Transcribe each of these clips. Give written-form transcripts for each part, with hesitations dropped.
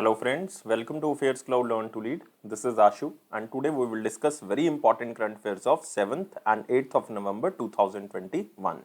Hello friends, welcome to Affairs Cloud Learn to Lead. This is Ashu and today we will discuss very important current affairs of 7th and 8th of November 2021.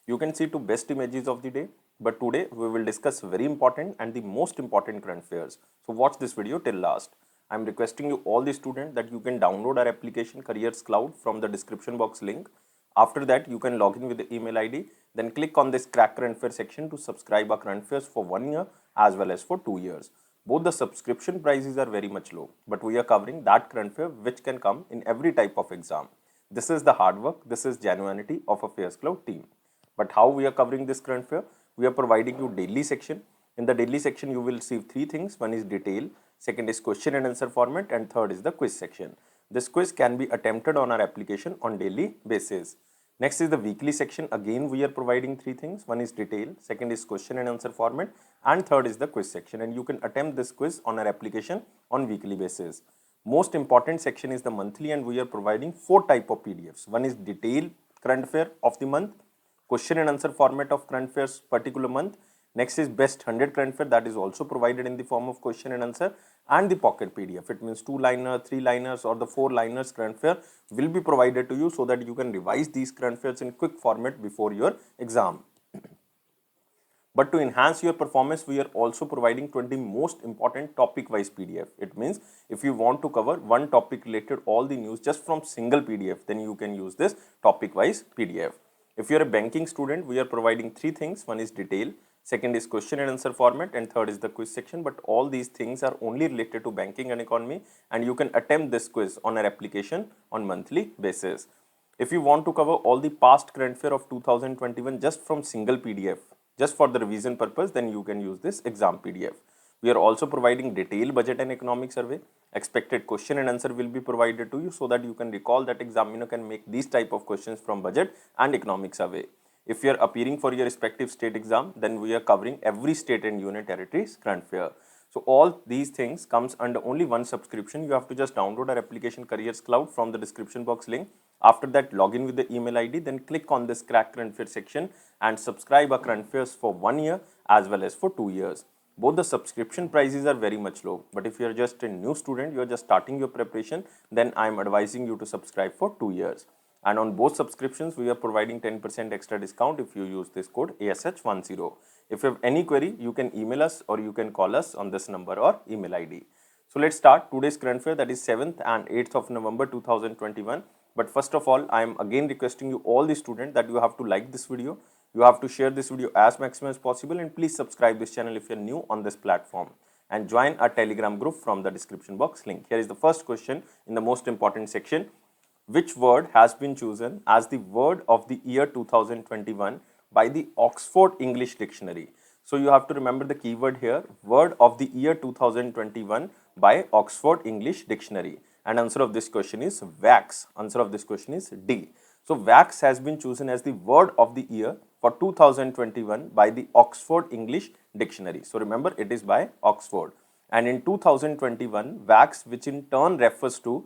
You can see two best images of the day, but today we will discuss very important and the most important current affairs. So watch this video till last. I am requesting you all the students that you can download our application Careers Cloud from the description box link. After that, you can log in with the email ID, then click on this Crack Current Affairs section to subscribe our current affairs for 1 year as well as for 2 years. Both the subscription prices are very much low, but we are covering that current affair which can come in every type of exam. This is the hard work, this is genuinity of Affairs Cloud team. But how we are covering this current affair? We are providing you daily section. In the daily section, you will receive three things. One is detail, second is question and answer format, and third is the quiz section. This quiz can be attempted on our application on daily basis. Next is the weekly section. Again, we are providing three things. One is detail, second is question and answer format, and third is the quiz section. And you can attempt this quiz on our application on weekly basis. Most important section is the monthly, and we are providing four type of PDFs. One is detail current affair of the month, question and answer format of current affairs particular month. Next is best 100 current affair, that is also provided in the form of question and answer, and the pocket PDF. It means 2-liner, 3-liners or the 4-liners current affair will be provided to you so that you can revise these current affairs in quick format before your exam. But to enhance your performance, we are also providing 20 most important topic wise PDF. It means if you want to cover one topic related all the news just from single PDF, then you can use this topic wise PDF. If you are a banking student, we are providing three things. One is detail, second is question and answer format, and third is the quiz section. But all these things are only related to banking and economy, and you can attempt this quiz on our application on monthly basis. If you want to cover all the past current affair of 2021 just from single PDF, just for the revision purpose, then you can use this exam PDF. We are also providing detailed budget and economic survey. Expected question and answer will be provided to you so that you can recall that examiner can make these type of questions from budget and economic survey. If you are appearing for your respective state exam, then we are covering every state and union territories current affair. So all these things comes under only one subscription. You have to just download our application Careers Cloud from the description box link. After that, log in with the email ID, then click on this Crack Current Affairs section and subscribe our current affairs for 1 year as well as for 2 years. Both the subscription prices are very much low, but if you are just a new student, you are just starting your preparation, then I am advising you to subscribe for 2 years. And on both subscriptions, we are providing 10% extra discount if you use this code ASH10. If you have any query, you can email us or you can call us on this number or email ID. So let's start today's current affair, that is 7th and 8th of November 2021. But first of all, I am again requesting you all the students that you have to like this video. You have to share this video as maximum as possible, and please subscribe this channel if you are new on this platform and join our Telegram group from the description box link. Here is the first question in the most important section. Which word has been chosen as the word of the year 2021 by the Oxford English Dictionary? So you have to remember the keyword here, word of the year 2021 by Oxford English Dictionary. And answer of this question is wax. Answer of this question is D. So wax has been chosen as the word of the year for 2021 by the Oxford English Dictionary. So remember, it is by Oxford. And in 2021, wax, which in turn refers to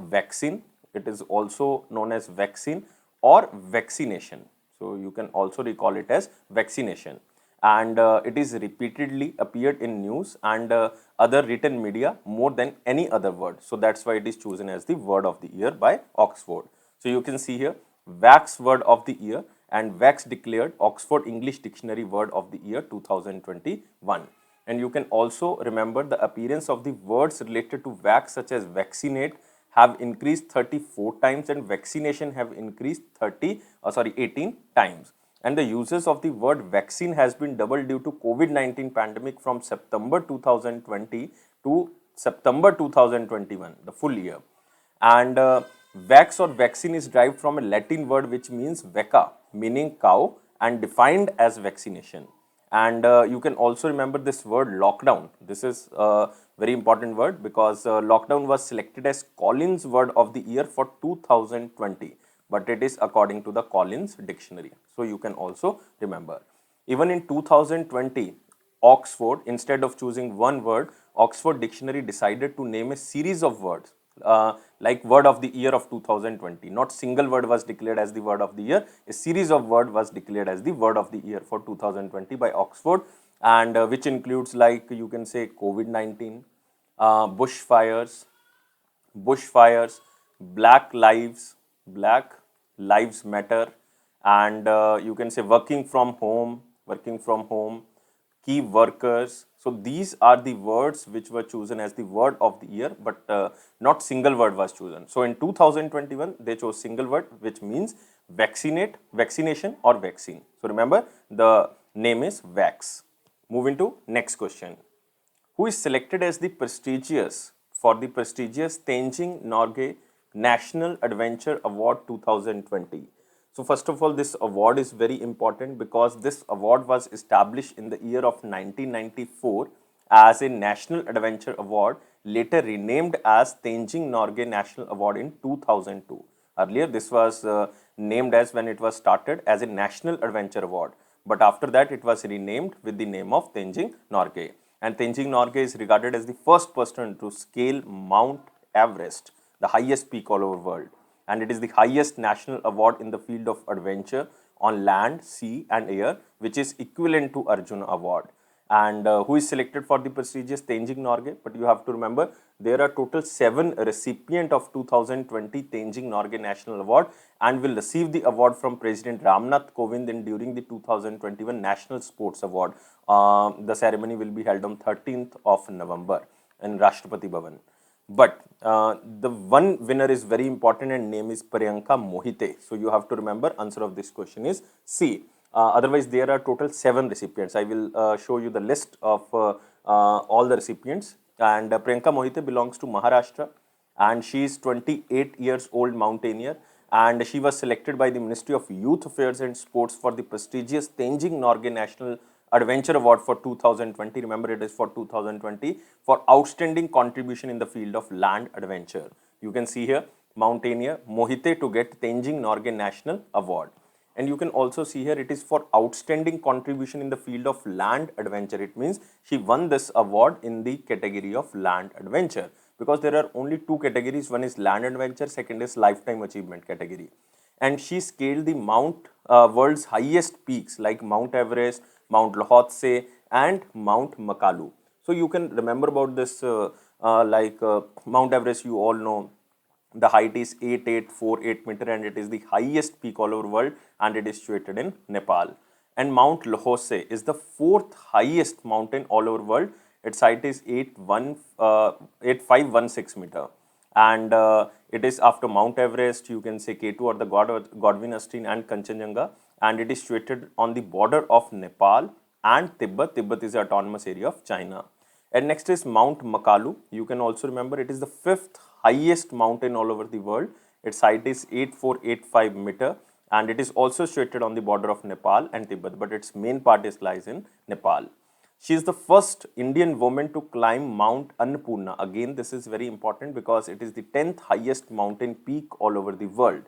vaccine, it is also known as vaccine or vaccination. So you can also recall it as vaccination. And it is repeatedly appeared in news and other written media more than any other word. So that's why it is chosen as the word of the year by Oxford. So you can see here, wax word of the year and wax declared Oxford English Dictionary word of the year 2021. And you can also remember the appearance of the words related to wax such as vaccinate have increased 34 times and vaccination have increased 18 times. And the uses of the word vaccine has been doubled due to COVID-19 pandemic from September 2020 to September 2021, the full year. And vax or vaccine is derived from a Latin word which means vacca, meaning cow, and defined as vaccination. And you can also remember this word lockdown. This is a very important word because lockdown was selected as Collins word of the year for 2020, but it is according to the Collins dictionary. So you can also remember. Even in 2020, Oxford, instead of choosing one word, Oxford dictionary decided to name a series of words like word of the year of 2020. Not single word was declared as the word of the year. A series of word was declared as the word of the year for 2020 by Oxford. and which includes, like, you can say COVID-19, bushfires, Black Black Lives Matter, and you can say working from home, key workers. So these are the words which were chosen as the word of the year, but not single word was chosen. So in 2021, they chose single word, which means vaccination or vaccine. So remember, the name is Vax. Moving to next question. Who is selected as the prestigious Tenzing Norgay National Adventure Award 2020? So first of all, this award is very important because this award was established in the year of 1994 as a National Adventure Award, later renamed as Tenzing Norgay National Award in 2002. Earlier, this was named as, when it was started, as a National Adventure Award. But after that, it was renamed with the name of Tenzing Norgay. And Tenzing Norgay is regarded as the first person to scale Mount Everest, the highest peak all over the world. And it is the highest national award in the field of adventure on land, sea, and air, which is equivalent to Arjuna Award. And who is selected for the prestigious Tenzing Norgay? But you have to remember, there are total 7 recipients of 2020 Tenzing Norgay National Award, and will receive the award from President Ramnath Kovind during the 2021 National Sports Award. The ceremony will be held on 13th of November in Rashtrapati Bhavan. But the one winner is very important, and name is Priyanka Mohite. So you have to remember, answer of this question is C. Otherwise, there are total 7 recipients. I will show you the list of all the recipients. And Priyanka Mohite belongs to Maharashtra, and she is 28 years old mountaineer, and she was selected by the Ministry of Youth Affairs and Sports for the prestigious Tenzing Norgay National Adventure Award for 2020. Remember, it is for 2020, for outstanding contribution in the field of land adventure. You can see here, mountaineer Mohite to get Tenzing Norgay National Award. And you can also see here, it is for outstanding contribution in the field of land adventure. It means she won this award in the category of land adventure, because there are only 2 categories. One is land adventure, second is lifetime achievement category. And she scaled the world's highest peaks like Mount Everest, Mount Lhotse, and Mount Makalu. So you can remember about this, Mount Everest, you all know the height is 8848 meter, and it is the highest peak all over the world, and it is situated in Nepal. And Mount Lhotse is the 4th highest mountain all over the world. Its height is 8516 meter, and it is after Mount Everest, you can say K2 or the Godwin Austen and Kanchenjunga, and it is situated on the border of Nepal and Tibet. Tibet is the autonomous area of China. And next is Mount Makalu. You can also remember, it is the 5th highest mountain all over the world. Its height is 8485 meter, and it is also situated on the border of Nepal and Tibet, but its main part lies in Nepal. She is the first Indian woman to climb Mount Annapurna. Again, this is very important because it is the 10th highest mountain peak all over the world.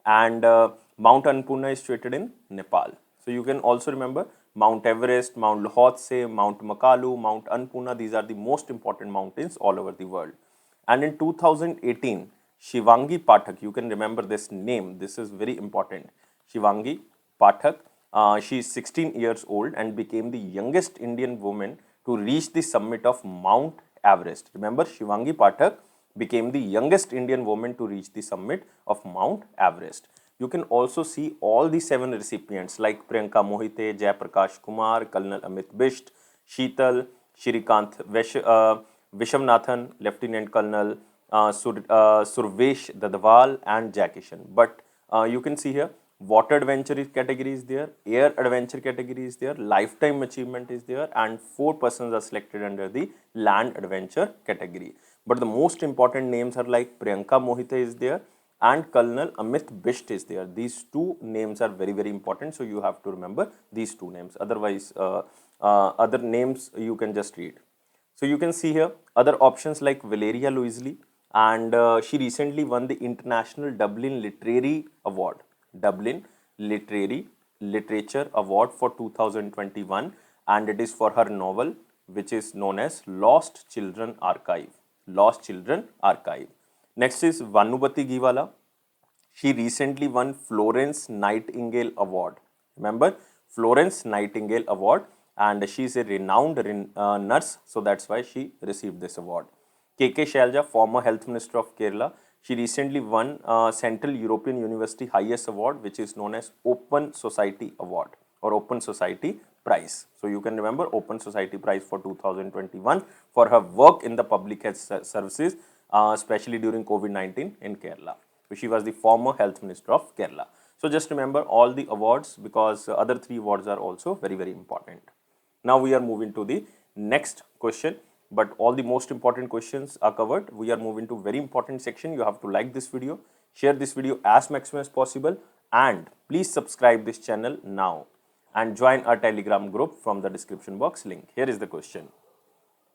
And Mount Annapurna is situated in Nepal. So you can also remember Mount Everest, Mount Lhotse, Mount Makalu, Mount Annapurna. These are the most important mountains all over the world. And in 2018, Shivangi Pathak, you can remember this name. This is very important. Shivangi Pathak. She is 16 years old and became the youngest Indian woman to reach the summit of Mount Everest. Remember, Shivangi Pathak became the youngest Indian woman to reach the summit of Mount Everest. You can also see all the 7 recipients like Priyanka Mohite, Jayaprakash Kumar, Colonel Amit Bisht, Sheetal, Shrikant Vishamnathan, Lieutenant Colonel Survesh Dadwal, and Jack Kishan. But you can see here, water adventure category is there, air adventure category is there, lifetime achievement is there, and 4 persons are selected under the land adventure category. But the most important names are like Priyanka Mohite is there, and Colonel Amit Bisht is there. These 2 names are very, very important. So you have to remember these 2 names. Otherwise, other names you can just read. So you can see here other options like Valeria Loiseley, and she recently won the International Dublin Literary Award. Dublin Literature Award for 2021, and it is for her novel which is known as Lost Children Archive. Lost Children Archive. Next is Vanubati Giwala. She recently won Florence Nightingale Award. Remember, Florence Nightingale Award, and she is a renowned nurse, so that's why she received this award. KK Shailja, former Health Minister of Kerala, she recently won Central European University highest award, which is known as Open Society Award or Open Society Prize. So you can remember Open Society Prize for 2021 for her work in the public health services, especially during COVID-19 in Kerala. So she was the former Health Minister of Kerala. So just remember all the awards, because other three awards are also very, very important. Now we are moving to the next question, but all the most important questions are covered. We are moving to very important section. You have to like this video, share this video as maximum as possible, and please subscribe this channel now and join our Telegram group from the description box link. Here is the question.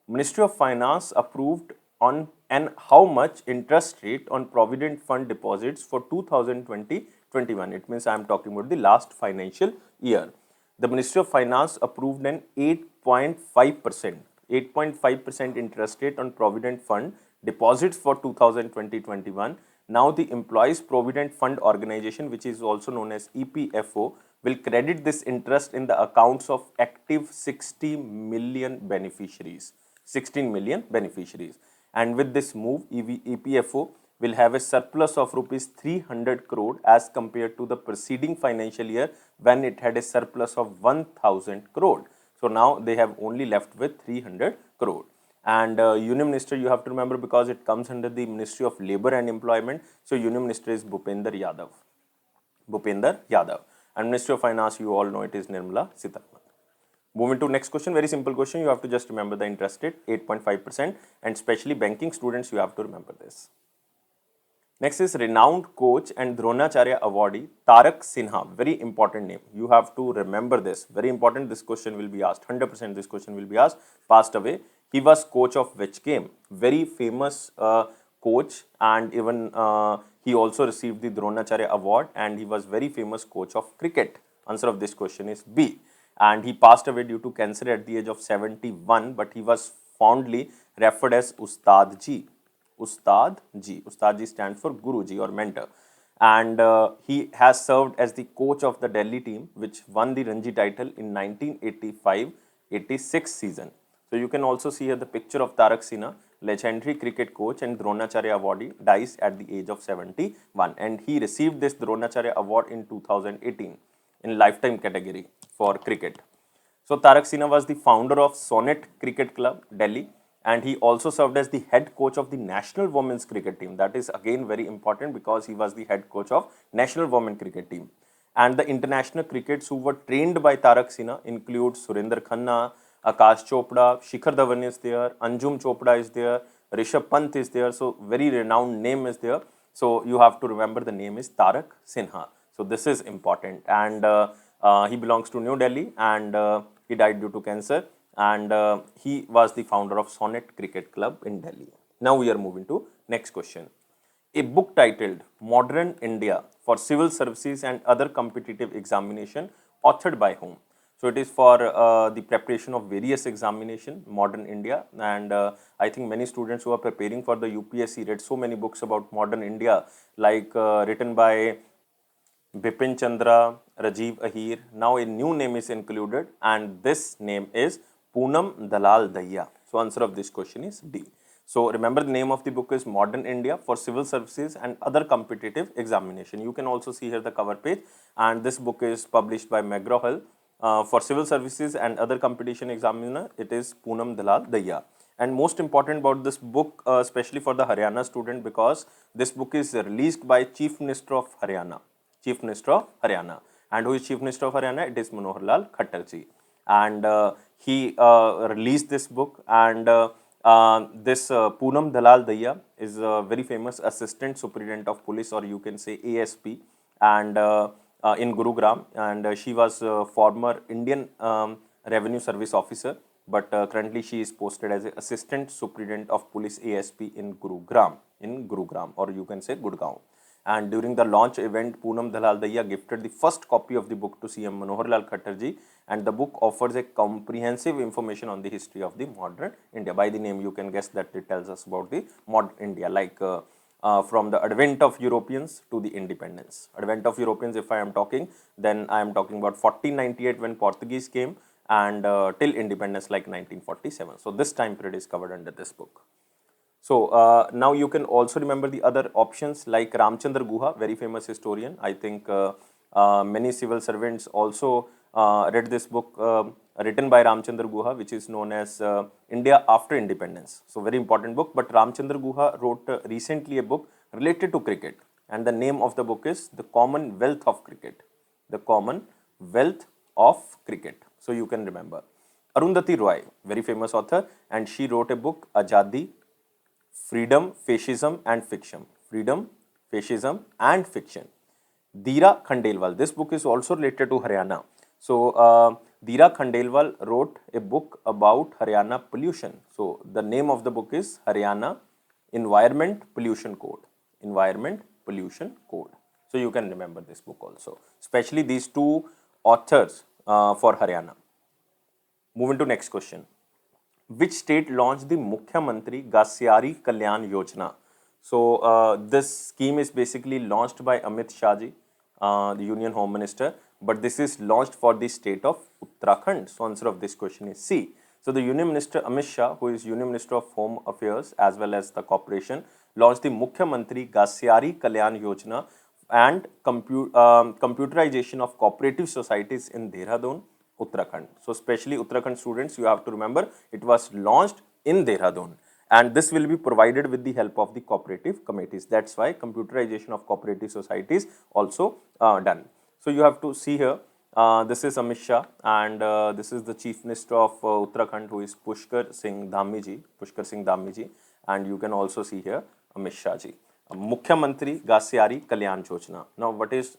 Ministry of Finance approved on and how much interest rate on Provident Fund deposits for 2020-21. It means I am talking about the last financial year. The Ministry of Finance approved an 8.5% interest rate on Provident Fund deposits for 2020-21. Now the Employees Provident Fund Organization, which is also known as EPFO, will credit this interest in the accounts of active 60 million beneficiaries. 16 million beneficiaries. And with this move, EPFO will have a surplus of rupees 300 crore as compared to the preceding financial year when it had a surplus of 1000 crore. So now they have only left with 300 crore. And Union Minister, you have to remember, because it comes under the Ministry of Labour and Employment. So Union Minister is Bhupender Yadav. Bhupender Yadav. And Ministry of Finance, you all know it is Nirmala Sitharaman. Moving to next question, very simple question. You have to just remember the interest rate, 8.5%, and especially banking students, you have to remember this. Next is renowned coach and Dronacharya awardee Tarak Sinha. Very important name. You have to remember this. Very important. This question will be asked. 100% this question will be asked. Passed away. He was coach of which game? Very famous coach, and even he also received the Dronacharya award, and he was very famous coach of cricket. Answer of this question is B. And he passed away due to cancer at the age of 71, but he was fondly referred as Ustad Ji. Ustad Ji. Ustad Ji stands for Guruji or mentor. And he has served as the coach of the Delhi team, which won the Ranji title in 1985-86 season. So you can also see here the picture of Tarak Sinha, legendary cricket coach and Dronacharya awardee, dies at the age of 71. And he received this Dronacharya award in 2018 in lifetime category for cricket. So Tarak Sinha was the founder of Sonnet Cricket Club, Delhi, and he also served as the head coach of the national women's cricket team. That is again very important, because he was the head coach of national women cricket team. And the international crickets who were trained by Tarak Sinha include Surinder Khanna, Akash Chopra, Shikhar Dhawan is there, Anjum Chopra is there, Rishabh Pant is there. So very renowned name is there. So you have to remember the name is Tarak Sinha. So this is important, and he belongs to New Delhi, and he died due to cancer, and he was the founder of Sonnet Cricket Club in Delhi. Now we are moving to next question. A book titled Modern India for Civil Services and Other Competitive Examination, authored by whom? So it is for the preparation of various examination, Modern India, and I think many students who are preparing for the UPSC read so many books about Modern India, like written by Bipin Chandra, Rajiv Ahir. Now a new name is included, and this name is Poonam Dalal Daya. So answer of this question is D. So remember the name of the book is Modern India for Civil Services and Other Competitive Examination. You can also see here the cover page, and this book is published by McGraw-Hill. For Civil Services and Other Competition Examiner, it is Poonam Dalal Daya. And most important about this book, especially for the Haryana student, because this book is released by Chief Minister of Haryana. Chief Minister of Haryana. And who is Chief Minister of Haryana? It is Manohar Lal Khattar ji. And he released this book, and this Poonam Dalal Daya is a very famous Assistant Superintendent of Police, or you can say ASP, and in Gurugram, and she was a former Indian Revenue Service officer, but currently she is posted as Assistant Superintendent of Police ASP in Gurugram, or you can say Gurgaon. And during the launch event, Poonam Dalal Daya gifted the first copy of the book to CM Manohar Lal Khattar ji, and the book offers a comprehensive information on the history of the modern India. By the name, you can guess that it tells us about the modern India, like from the advent of Europeans to the independence. Advent of Europeans, if I am talking, then I am talking about 1498 when Portuguese came, and till independence like 1947. So this time period is covered under this book. So now you can also remember the other options like Ramchandra Guha, very famous historian. I think many civil servants also read this book written by Ramchandra Guha, which is known as India After Independence. So very important book. But Ramchandra Guha wrote recently a book related to cricket, and the name of the book is The Commonwealth of Cricket. The Commonwealth of Cricket. So you can remember. Arundhati Roy, very famous author, and she wrote a book, Azadi, Freedom, Fascism and Fiction. Freedom, Fascism and Fiction. Dira Khandelwal. This book is also related to Haryana. So, Dira Khandelwal wrote a book about Haryana pollution. So, the name of the book is Haryana Environment Pollution Code. Environment Pollution Code. So, you can remember this book also, especially these two authors for Haryana. Moving to next question. Which state launched the Mukhyamantri Gasyari Kalyan Yojana? So this scheme is basically launched by Amit Shah ji, the Union Home Minister, but this is launched for the state of Uttarakhand. So answer of this question is C. So the Union Minister Amit Shah, who is Union Minister of Home Affairs as well as the Corporation, launched the Mukhyamantri Gasyari Kalyan Yojana and computerization of cooperative societies in Dehradun, Uttarakhand. So especially Uttarakhand students, you have to remember it was launched in Dehradun, and this will be provided with the help of the cooperative committees. That's why computerization of cooperative societies also done. So you have to see here, this is Amit Shah, and this is the Chief Minister of Uttarakhand, who is Pushkar Singh Dhami ji, and you can also see here Amit Shah ji. Mukhyamantri Gasyari Kalyan Yojana. Now what is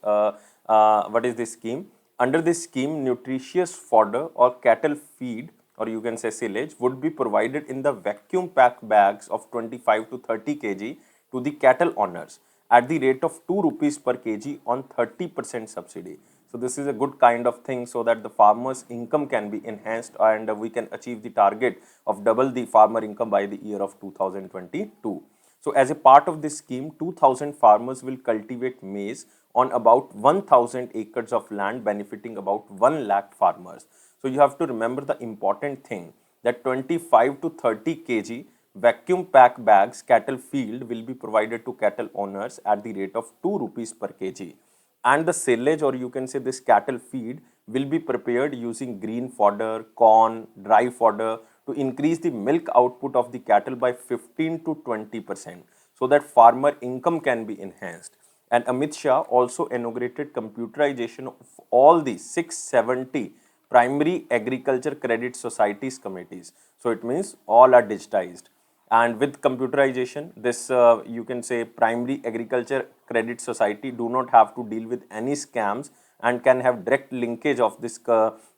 this scheme? Under this scheme, nutritious fodder or cattle feed, or you can say silage, would be provided in the vacuum pack bags of 25 to 30 kg to the cattle owners at the rate of 2 rupees per kg on 30% subsidy. So this is a good kind of thing, so that the farmers' income can be enhanced and we can achieve the target of double the farmer income by the year of 2022. So as a part of this scheme, 2,000 farmers will cultivate maize on about 1,000 acres of land, benefiting about 1 lakh farmers. So you have to remember the important thing, that 25 to 30 kg vacuum pack bags cattle feed will be provided to cattle owners at the rate of 2 rupees per kg. And the silage, or you can say this cattle feed, will be prepared using green fodder, corn, dry fodder, to increase the milk output of the cattle by 15 to 20%, so that farmer income can be enhanced. And Amit Shah also inaugurated computerization of all the 670 primary agriculture credit societies committees. So it means all are digitized. And with computerization, this you can say primary agriculture credit society do not have to deal with any scams and can have direct linkage of this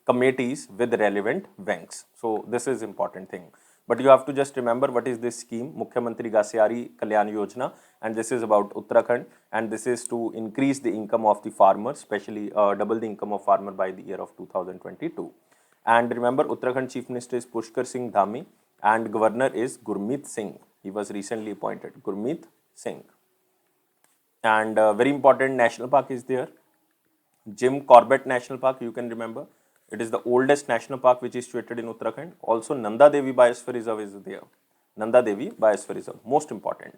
committees with relevant banks. So this is important thing. But you have to just remember what is this scheme, Mukhyamantri Gasyari Kalyan Yojana, and this is about Uttarakhand, and this is to increase the income of the farmer, especially double the income of farmer by the year of 2022. And remember, Uttarakhand Chief Minister is Pushkar Singh Dhami, and Governor is Gurmeet Singh. He was recently appointed, Gurmeet Singh. And very important national park is there, Jim Corbett National Park, you can remember. It is the oldest national park which is situated in Uttarakhand. Also, Nanda Devi Biosphere Reserve is there. Nanda Devi Biosphere Reserve, most important.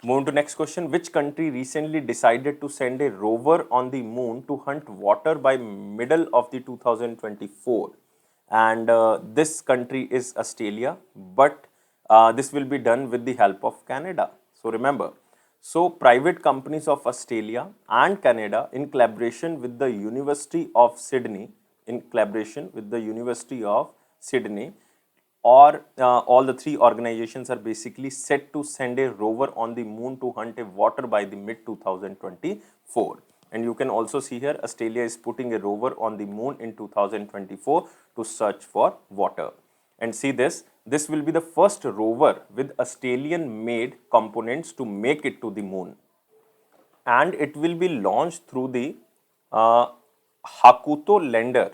Moving to next question. Which country recently decided to send a rover on the moon to hunt water by middle of the 2024? And this country is Australia, but this will be done with the help of Canada. So remember, so private companies of Australia and Canada, in collaboration with the University of Sydney, or all the three organizations are basically set to send a rover on the moon to hunt a water by the mid 2024. And you can also see here, Australia is putting a rover on the moon in 2024 to search for water. And see this will be the first rover with Australian made components to make it to the moon. And it will be launched through the Hakuto lander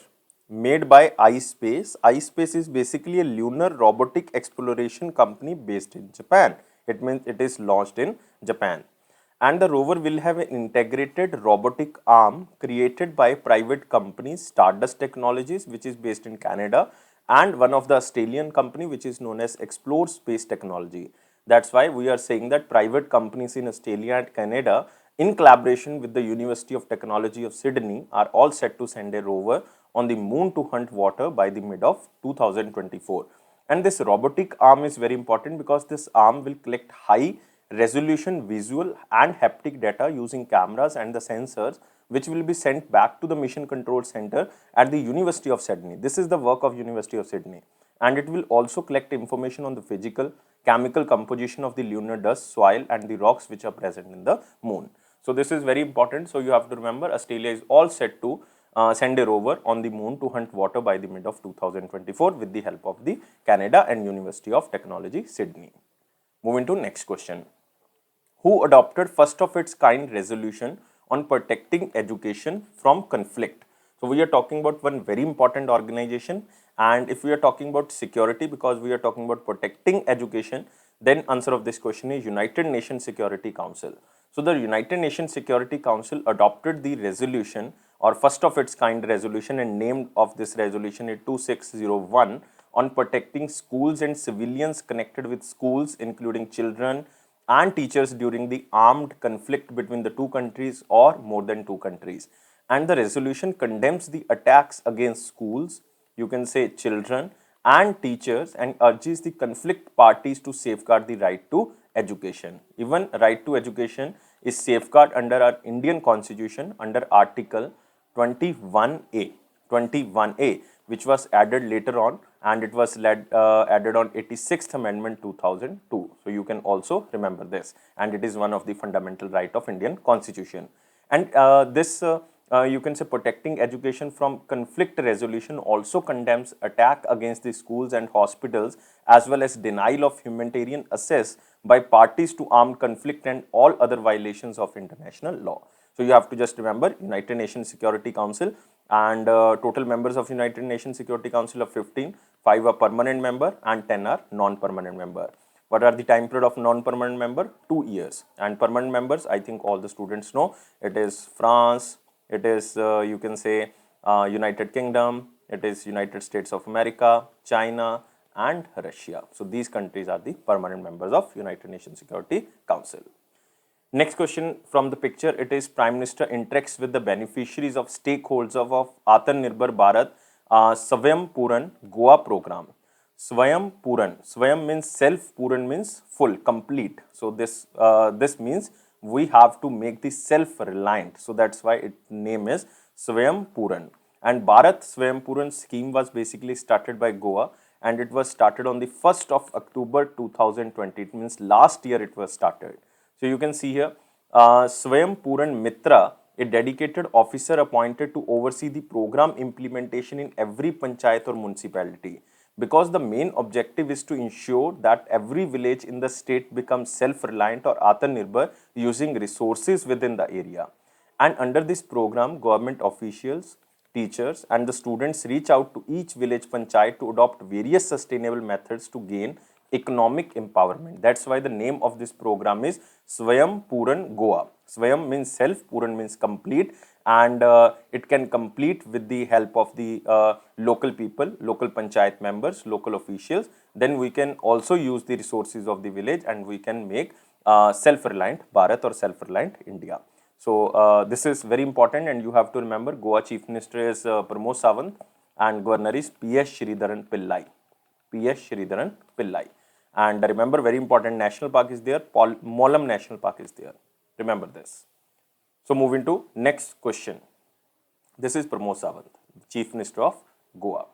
made by iSpace. iSpace is basically a lunar robotic exploration company based in Japan. It means it is launched in Japan. and the rover will have an integrated robotic arm created by private companies Stardust Technologies, which is based in Canada, and one of the Australian company which is known as Explore Space Technology. That's why we are saying that private companies in Australia and Canada, in collaboration with the University of Technology of Sydney, are all set to send a rover on the moon to hunt water by the mid of 2024. And this robotic arm is very important because this arm will collect high resolution visual and haptic data using cameras and the sensors, which will be sent back to the Mission Control Center at the University of Sydney. This is the work of University of Sydney. And it will also collect information on the physical, chemical composition of the lunar dust, soil and the rocks which are present in the moon. So this is very important. So you have to remember, Australia is all set to send a rover on the moon to hunt water by the mid of 2024 with the help of the Canada and University of Technology, Sydney. Moving to next question. Who adopted first of its kind resolution on protecting education from conflict? So we are talking about one very important organization, and if we are talking about security, because we are talking about protecting education, then answer of this question is United Nations Security Council. So the United Nations Security Council adopted the resolution or first of its kind resolution, and named of this resolution is 2601 on protecting schools and civilians connected with schools, including children and teachers during the armed conflict between the two countries or more than two countries. And the resolution condemns the attacks against schools, you can say children and teachers, and urges the conflict parties to safeguard the right to education. Even right to education is safeguarded under our Indian Constitution under Article 21A, which was added later on, and it was added on 86th Amendment 2002. So you can also remember this, and it is one of the fundamental right of Indian Constitution. And this you can say protecting education from conflict resolution also condemns attack against the schools and hospitals, as well as denial of humanitarian access by parties to armed conflict and all other violations of international law. So you have to just remember United Nations Security Council, and total members of United Nations Security Council are 15, 5 are permanent member and 10 are non-permanent member. What are the time period of non-permanent member? 2 years. And permanent members, I think all the students know, it is France, it is you can say United Kingdom, it is United States of America, China and Russia. So these countries are the permanent members of United Nations Security Council. Next question from the picture, it is Prime Minister interacts with the beneficiaries of stakeholders of Atmanirbhar Bharat Swayam Puran Goa program. Swayam Puran, Swayam means self, Puran means full, complete. So this means we have to make the self-reliant. So that's why its name is Swayam Puran. And Bharat Swayam Puran scheme was basically started by Goa, and it was started on the 1st of October 2020. It means last year it was started. So you can see here, Swayam Puran Mitra, a dedicated officer appointed to oversee the program implementation in every panchayat or municipality. Because the main objective is to ensure that every village in the state becomes self-reliant or Atmanirbhar using resources within the area. And under this program, government officials, teachers and the students reach out to each village panchayat to adopt various sustainable methods to gain economic empowerment. That's why the name of this program is Swayam Puran Goa. Swayam means self, Puran means complete, and it can complete with the help of the local people, local panchayat members, local officials. Then we can also use the resources of the village, and we can make self-reliant Bharat or self-reliant India. So this is very important, and you have to remember Goa Chief Minister is Pramod Sawant and Governor is P.S. Sridharan Pillai. P.S. Sridharan Pillai. And remember, very important, national park is there, Molam National Park is there. Remember this. So moving to next question. This is Pramod Sawant, Chief Minister of Goa.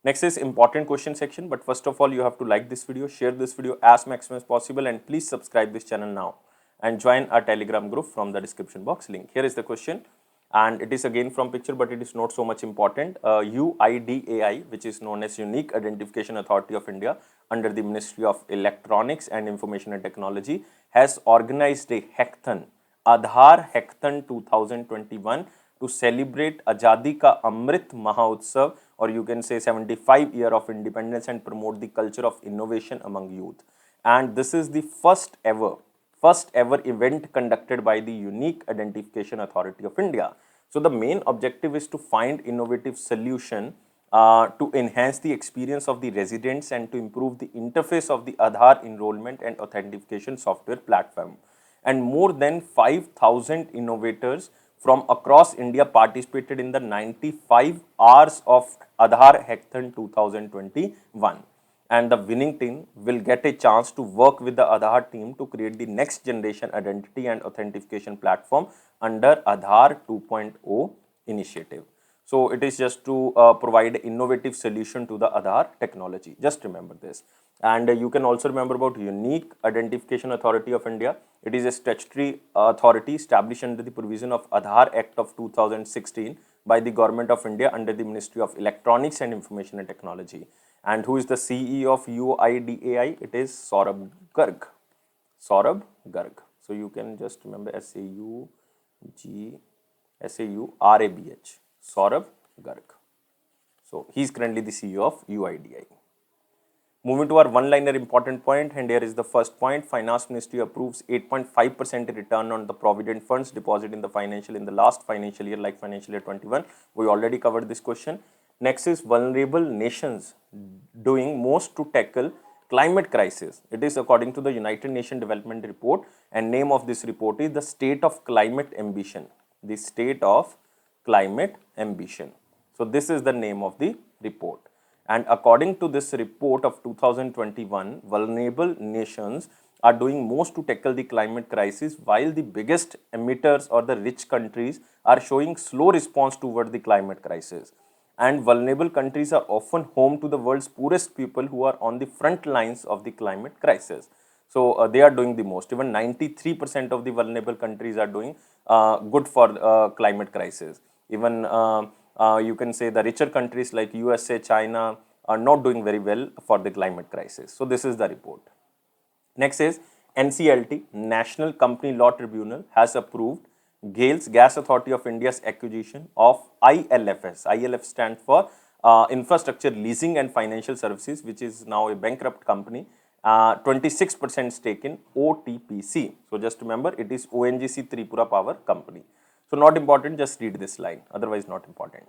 Next is important question section, but first of all, you have to like this video, share this video as maximum as possible, and please subscribe this channel now and join our Telegram group from the description box link. Here is the question, and it is again from picture, but it is not so much important. UIDAI, which is known as Unique Identification Authority of India under the Ministry of Electronics and Information and Technology, has organized a hackathon, Aadhaar Hackathon 2021, to celebrate Azadi Ka Amrit Mahotsav, or you can say 75 year of independence, and promote the culture of innovation among youth. And this is the first first ever event conducted by the Unique Identification Authority of India. So the main objective is to find innovative solution to enhance the experience of the residents and to improve the interface of the Aadhaar enrollment and authentication software platform. And more than 5,000 innovators from across India participated in the 95 hours of Aadhaar Hackathon 2021. And the winning team will get a chance to work with the Aadhaar team to create the next generation identity and authentication platform under Aadhaar 2.0 initiative. So it is just to provide innovative solution to the Aadhaar technology. Just remember this. And you can also remember about Unique Identification Authority of India. It is a statutory authority established under the provision of Aadhaar Act of 2016 by the Government of India under the Ministry of Electronics and Information and Technology. And who is the CEO of UIDAI? It is Saurabh Garg. Saurabh Garg. So you can just remember Saurabh. Saurabh Garg. So he is currently the CEO of UIDAI. Moving to our one-liner important point, and here is the first point. Finance Ministry approves 8.5% return on the provident funds deposited in the last financial year, like financial year 21. We already covered this question. Next is vulnerable nations doing most to tackle climate crisis. It is according to the United Nations Development Report, and name of this report is the State of Climate Ambition. The State of Climate Ambition. So this is the name of the report. And according to this report of 2021, vulnerable nations are doing most to tackle the climate crisis, while the biggest emitters or the rich countries are showing slow response toward the climate crisis. And vulnerable countries are often home to the world's poorest people who are on the front lines of the climate crisis. So they are doing the most. Even 93% of the vulnerable countries are doing good for climate crisis. Even you can say the richer countries like USA, China are not doing very well for the climate crisis. So this is the report. Next is NCLT, National Company Law Tribunal, has approved GAIL's Gas Authority of India's acquisition of ILFS. ILF stands for Infrastructure Leasing and Financial Services, which is now a bankrupt company. 26% stake in OTPC. So just remember, it is ONGC Tripura Power Company. So not important, just read this line, otherwise not important.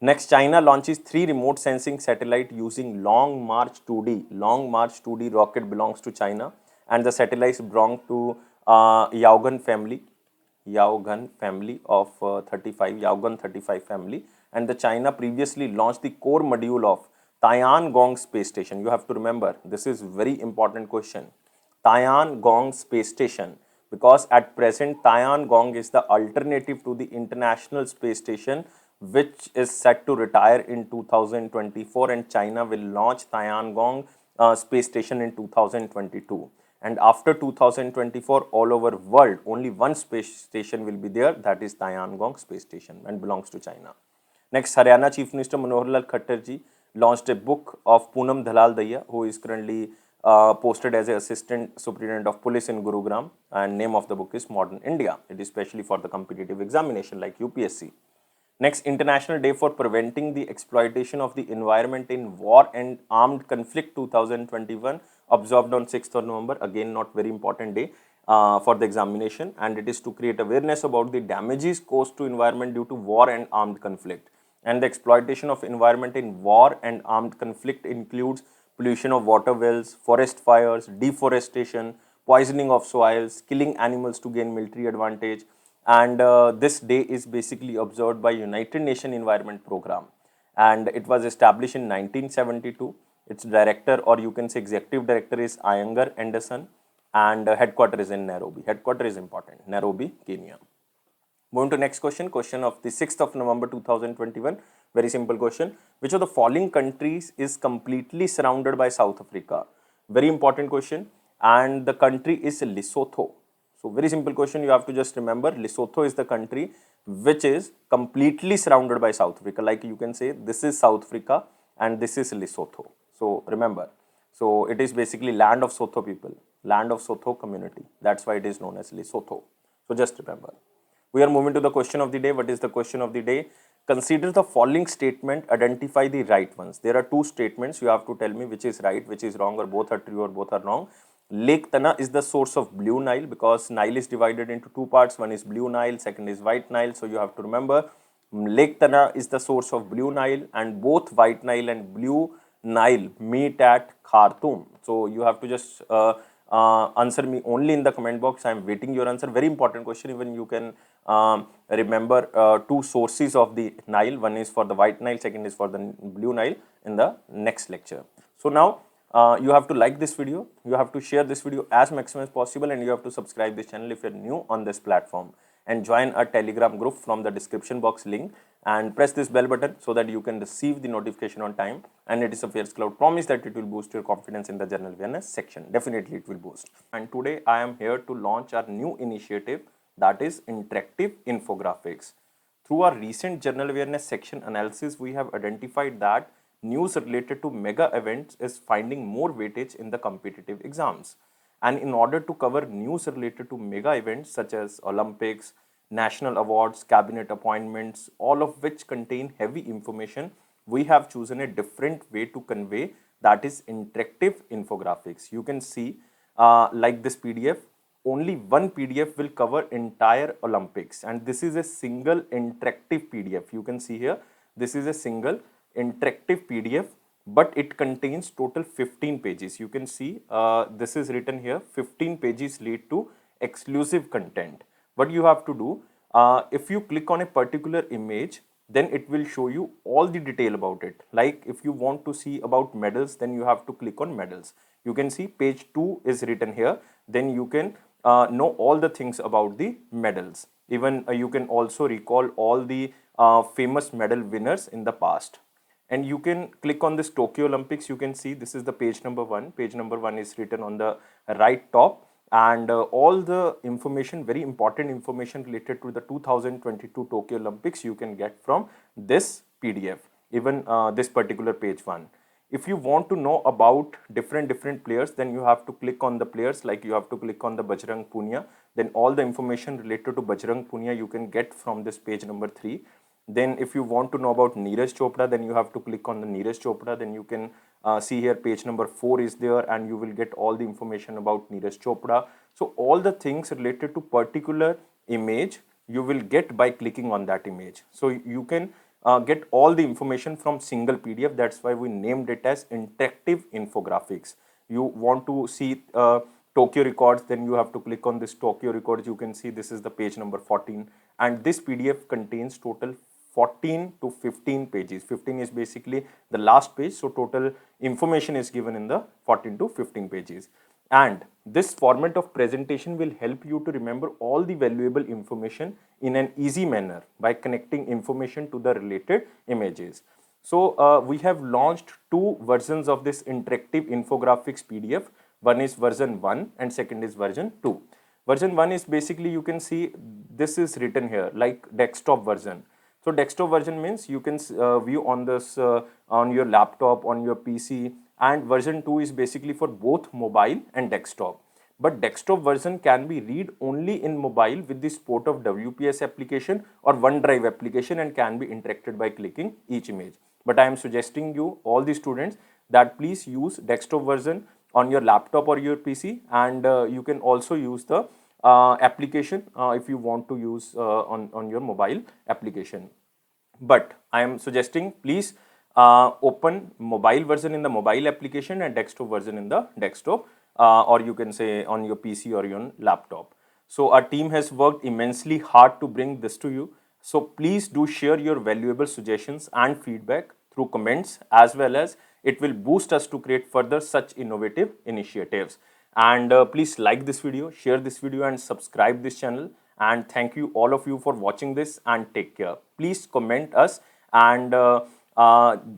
Next, China launches 3 remote sensing satellite using Long March 2D. Long March 2D rocket belongs to China, and the satellites belong to Yaogan family. Yaogan family of 35, Yaogan 35 family. And the China previously launched the core module of Tiangong space station. You have to remember, this is very important question. Tiangong space station, because at present Tiangong is the alternative to the International Space Station, which is set to retire in 2024, and China will launch Tiangong space station in 2022. And after 2024, all over world, only one space station will be there, that is Tiangong space station, and belongs to China. Next, Haryana Chief Minister Manohar Lal Khattar ji launched a book of Poonam Dalal Daya, who is currently posted as an Assistant Superintendent of Police in Gurugram, and name of the book is Modern India. It is especially for the competitive examination like UPSC. Next, International Day for Preventing the Exploitation of the Environment in War and Armed Conflict 2021, observed on 6th of November. Again, not very important day for the examination, and it is to create awareness about the damages caused to environment due to war and armed conflict. And the exploitation of environment in war and armed conflict includes pollution of water wells, forest fires, deforestation, poisoning of soils, killing animals to gain military advantage. And this day is basically observed by United Nations Environment Program, and it was established in 1972. Its director, or you can say executive director, is Iyengar Anderson, and headquarter is in Nairobi. Headquarter is important, Nairobi, Kenya. Moving to next question, question of the 6th of November 2021. Very simple question. Which of the following countries is completely surrounded by South Africa? Very important question, and the country is Lesotho. So very simple question, you have to just remember, Lesotho is the country which is completely surrounded by South Africa. Like you can say, this is South Africa and this is Lesotho. So remember, so it is basically land of Sotho people, land of Sotho community. That's why it is known as Lesotho. So just remember. We are moving to the question of the day. What is the question of the day? Consider the following statement, identify the right ones. There are 2 statements. You have to tell me which is right, which is wrong, or both are true or both are wrong. Lake Tana is the source of Blue Nile because Nile is divided into two parts. One is Blue Nile, second is White Nile. So you have to remember Lake Tana is the source of Blue Nile, and both White Nile and Blue Nile meet at Khartoum. So you have to just answer me only in the comment box. I am waiting your answer. Very important question. Even you can remember two sources of the Nile. One is for the White Nile, second is for the Blue Nile in the next lecture. So now you have to like this video, you have to share this video as maximum as possible, and you have to subscribe this channel if you're new on this platform, and join a Telegram group from the description box link, and press this bell button so that you can receive the notification on time. And it is a Fairs Cloud promise that it will boost your confidence in the general awareness section. Definitely it will boost. And today I am here to launch our new initiative, that is interactive infographics. Through our recent general awareness section analysis, we have identified that news related to mega events is finding more weightage in the competitive exams. And in order to cover news related to mega events such as Olympics, national awards, cabinet appointments, all of which contain heavy information, we have chosen a different way to convey, that is interactive infographics. You can see like this PDF, only one PDF will cover entire Olympics, and this is a single interactive PDF. You can see here, this is a single interactive PDF, but it contains total 15 pages. You can see this is written here, 15 pages lead to exclusive content. What you have to do, if you click on a particular image, then it will show you all the detail about it. Like if you want to see about medals, then you have to click on medals. You can see page 2 is written here, then you can know all the things about the medals. Even you can also recall all the famous medal winners in the past. And you can click on this Tokyo Olympics. You can see this is the page number 1. Page number 1 is written on the right top, and all the information, very important information related to the 2022 Tokyo Olympics, you can get from this PDF, even this particular page 1. If you want to know about different players, then you have to click on the players, like you have to click on the Bajrang Punia. Then all the information related to Bajrang Punia you can get from this page number 3. Then if you want to know about Neeraj Chopra, then you have to click on the Neeraj Chopra. Then you can see here page number 4 is there, and you will get all the information about Neeraj Chopra. So all the things related to particular image you will get by clicking on that image. So you can get all the information from single PDF. That's why we named it as interactive infographics. You want to see Tokyo records, then you have to click on this Tokyo records. You can see this is the page number 14, and this PDF contains total 14 to 15 pages. 15 is basically the last page, so total information is given in the 14 to 15 pages. And this format of presentation will help you to remember all the valuable information in an easy manner by connecting information to the related images. So we have launched 2 versions of this interactive infographics PDF. One is version 1 and second is version 2. Version 1 is basically, you can see this is written here like desktop version. So desktop version means you can view on this on your laptop, on your PC, and version 2 is basically for both mobile and desktop. But desktop version can be read only in mobile with the support of WPS application or OneDrive application, and can be interacted by clicking each image. But I am suggesting you, all the students, that please use desktop version on your laptop or your PC, and you can also use the application if you want to use on your mobile application. But I am suggesting please open mobile version in the mobile application and desktop version in the desktop, or you can say on your PC or your laptop. So our team has worked immensely hard to bring this to you. So please do share your valuable suggestions and feedback through comments, as well as it will boost us to create further such innovative initiatives. And please like this video, share this video, and subscribe this channel. And thank you all of you for watching this, and take care. Please comment us, and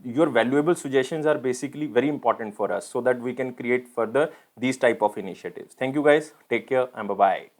your valuable suggestions are basically very important for us, so that we can create further these type of initiatives. Thank you guys, take care, and bye bye.